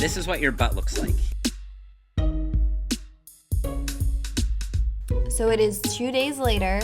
this is what your butt looks like. So it is 2 days later,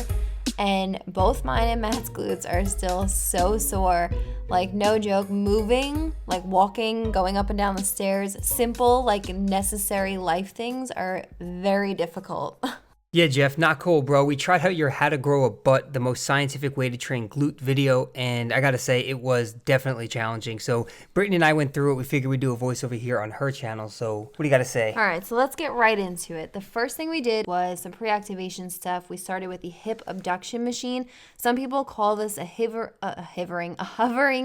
and both mine and Matt's glutes are still so sore. Like, no joke, moving, like walking, going up and down the stairs, simple, like necessary life things are very difficult. Yeah, Jeff, not cool, bro. We tried out your How to Grow a Butt, the most scientific way to train glute video, and I gotta say, it was definitely challenging. So Brittany and I went through it. We figured we'd do a voiceover here on her channel. So what do you gotta say? All right, so let's get right into it. The first thing we did was some pre-activation stuff. We started with the hip abduction machine. Some people call this a hovering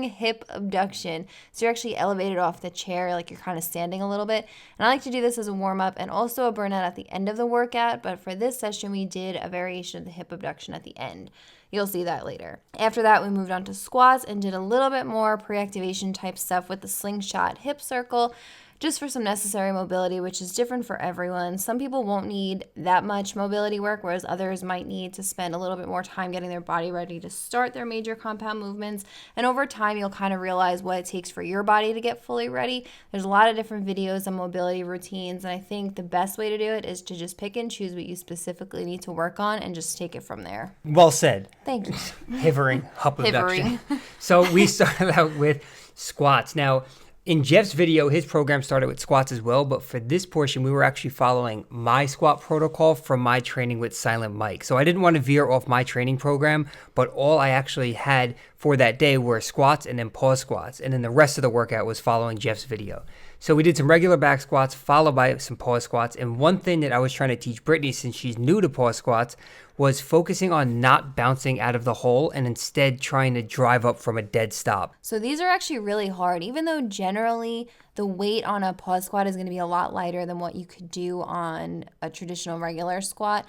hip abduction. So you're actually elevated off the chair, like you're kind of standing a little bit. And I like to do this as a warm-up and also a burnout at the end of the workout, but for this session we did a variation of the hip abduction at the end. You'll see that later. After that, we moved on to squats and did a little bit more pre-activation type stuff with the slingshot hip circle, just for some necessary mobility, which is different for everyone. Some people won't need that much mobility work, whereas others might need to spend a little bit more time getting their body ready to start their major compound movements. And over time, you'll kind of realize what it takes for your body to get fully ready. There's a lot of different videos on mobility routines, and I think the best way to do it is to just pick and choose what you specifically need to work on and just take it from there. Well said. Thank you. Hivering, hip abduction. So we started out with squats. Now, in Jeff's video, his program started with squats as well, but for this portion, we were actually following my squat protocol from my training with Silent Mike. So I didn't want to veer off my training program, but all I actually had for that day were squats and then pause squats, and then the rest of the workout was following Jeff's video. So we did some regular back squats followed by some pause squats, and one thing that I was trying to teach Brittany, since she's new to pause squats, was focusing on not bouncing out of the hole and instead trying to drive up from a dead stop. So these are actually really hard, even though generally the weight on a pause squat is going to be a lot lighter than what you could do on a traditional regular squat.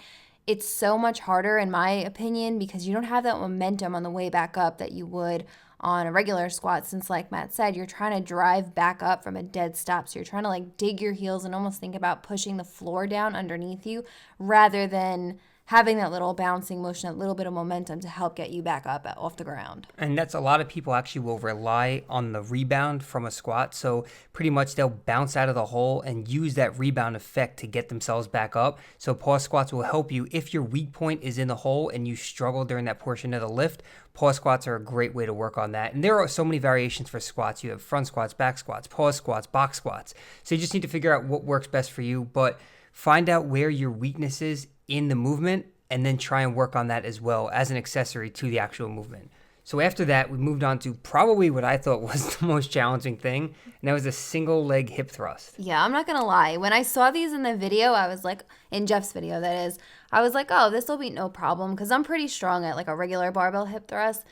It's so much harder, in my opinion, because you don't have that momentum on the way back up that you would on a regular squat, since like Matt said, you're trying to drive back up from a dead stop. So you're trying to like dig your heels and almost think about pushing the floor down underneath you rather than having that little bouncing motion, that little bit of momentum to help get you back up off the ground. And that's a lot of people actually will rely on the rebound from a squat. So pretty much they'll bounce out of the hole and use that rebound effect to get themselves back up. So pause squats will help you if your weak point is in the hole and you struggle during that portion of the lift. Pause squats are a great way to work on that. And there are so many variations for squats. You have front squats, back squats, pause squats, box squats. So you just need to figure out what works best for you, but find out where your weakness is in the movement and then try and work on that as well as an accessory to the actual movement. So after that, we moved on to probably what I thought was the most challenging thing, and that was a single leg hip thrust. Yeah, I'm not gonna lie. When I saw these in the video, I was like, in Jeff's video that is, I was like, oh, this will be no problem because I'm pretty strong at like a regular barbell hip thrust.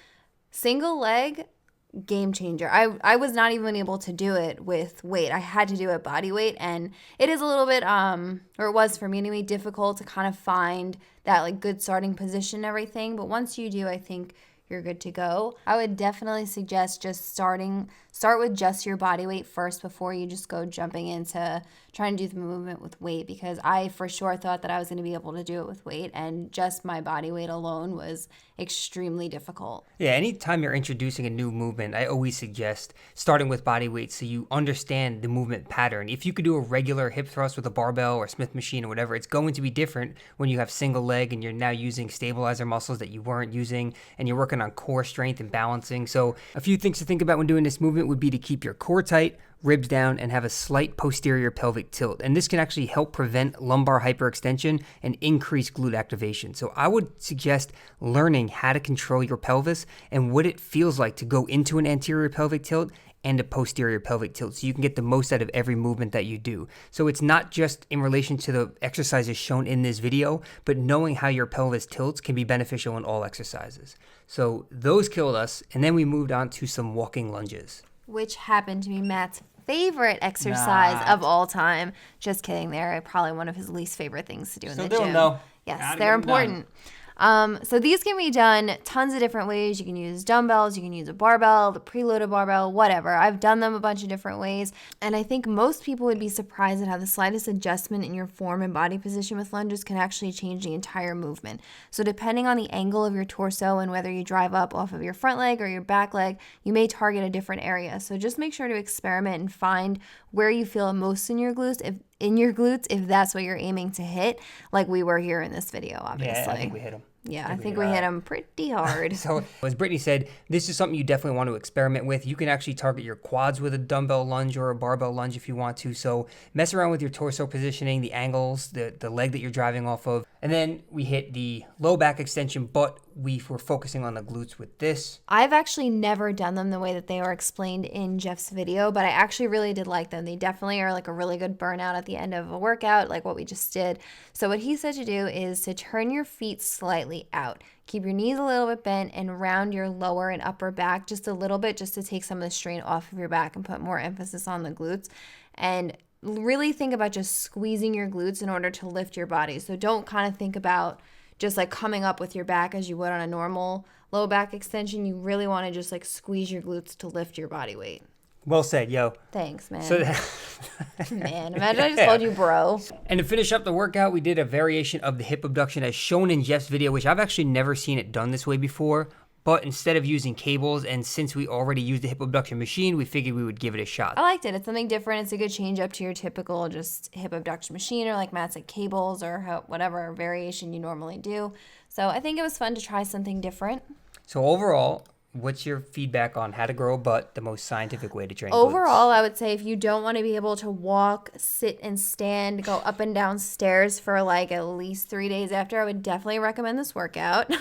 Single leg, game changer. I was not even able to do it with weight. I had to do it body weight, and it is a little bit or it was for me anyway, difficult to kind of find that like good starting position and everything, but once you do, I think you're good to go. I would definitely suggest just start with just your body weight first before you just go jumping into trying to do the movement with weight, because I for sure thought that I was going to be able to do it with weight, and just my body weight alone was extremely difficult. Yeah, anytime you're introducing a new movement, I always suggest starting with body weight so you understand the movement pattern. If you could do a regular hip thrust with a barbell or Smith machine or whatever, it's going to be different when you have single leg and you're now using stabilizer muscles that you weren't using, and you're working on core strength and balancing. So a few things to think about when doing this movement would be to keep your core tight, ribs down, and have a slight posterior pelvic tilt. And this can actually help prevent lumbar hyperextension and increase glute activation. So I would suggest learning how to control your pelvis and what it feels like to go into an anterior pelvic tilt and a posterior pelvic tilt, so you can get the most out of every movement that you do. So it's not just in relation to the exercises shown in this video, but knowing how your pelvis tilts can be beneficial in all exercises. So those killed us, and then we moved on to some walking lunges, which happened to be Matt's favorite exercise of all time. Just kidding, they're probably one of his least favorite things to do in the gym. No. Yes, they're important. So these can be done tons of different ways. You can use dumbbells, you can use a barbell, the preloaded barbell, whatever. I've done them a bunch of different ways. And I think most people would be surprised at how the slightest adjustment in your form and body position with lunges can actually change the entire movement. So depending on the angle of your torso and whether you drive up off of your front leg or your back leg, you may target a different area. So just make sure to experiment and find where you feel most in your glutes, if that's what you're aiming to hit, like we were here in this video, obviously. Yeah, I think we hit them. Yeah, I think we hit them pretty hard. So as Brittany said, this is something you definitely want to experiment with. You can actually target your quads with a dumbbell lunge or a barbell lunge if you want to. So mess around with your torso positioning, the angles, the leg that you're driving off of. And then we hit the low back extension, but we were focusing on the glutes with this. I've actually never done them the way that they are explained in Jeff's video, but I actually really did like them. They definitely are like a really good burnout at the end of a workout, like what we just did. So what he said to do is to turn your feet slightly out. Keep your knees a little bit bent and round your lower and upper back just a little bit, just to take some of the strain off of your back and put more emphasis on the glutes. And really think about just squeezing your glutes in order to lift your body. So don't kind of think about just like coming up with your back as you would on a normal low back extension. You really want to just like squeeze your glutes to lift your body weight. Well said, yo. Thanks, man. So Man, imagine I just called you bro. And to finish up the workout, we did a variation of the hip abduction as shown in Jeff's video, which I've actually never seen it done this way before. But instead of using cables, and since we already used the hip abduction machine, we figured we would give it a shot. I liked it. It's something different. It's a good change up to your typical just hip abduction machine, or like Matt said, cables, or whatever variation you normally do. So I think it was fun to try something different. So overall, what's your feedback on how to grow a butt, the most scientific way to train glutes? Overall, I would say if you don't want to be able to walk, sit, and stand, go up and down stairs for like at least 3 days after, I would definitely recommend this workout.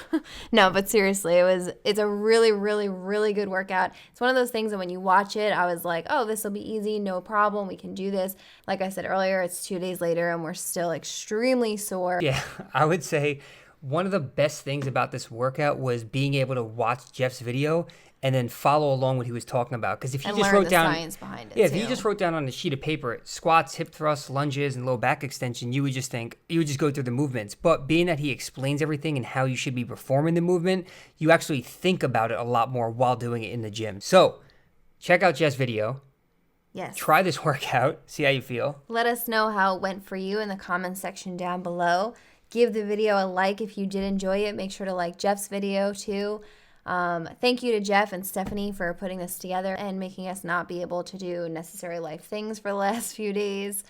No, but seriously, it's a really, really, really good workout. It's one of those things that when you watch it, I was like, oh, this will be easy, no problem, we can do this. Like I said earlier, it's 2 days later and we're still extremely sore. Yeah, I would say one of the best things about this workout was being able to watch Jeff's video and then follow along what he was talking about. Because if you just wrote down science behind it, if you just wrote down on a sheet of paper squats, hip thrusts, lunges, and low back extension, you would just go through the movements. But being that he explains everything and how you should be performing the movement, you actually think about it a lot more while doing it in the gym. So check out Jeff's video. Yes. Try this workout. See how you feel. Let us know how it went for you in the comments section down below. Give the video a like if you did enjoy it. Make sure to like Jeff's video too. Thank you to Jeff and Stephanie for putting this together and making us not be able to do necessary life things for the last few days.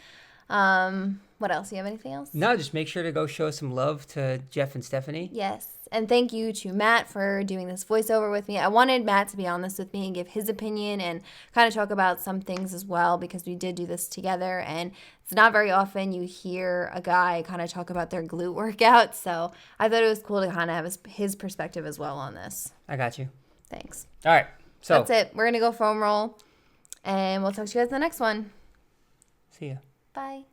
What else? You have anything else? No, just make sure to go show some love to Jeff and Stephanie. Yes. And thank you to Matt for doing this voiceover with me. I wanted Matt to be on this with me and give his opinion and kind of talk about some things as well, because we did do this together. And it's not very often you hear a guy kind of talk about their glute workout. So I thought it was cool to kind of have his perspective as well on this. I got you. Thanks. All right. So that's it. We're going to go foam roll. And we'll talk to you guys in the next one. See ya. Bye.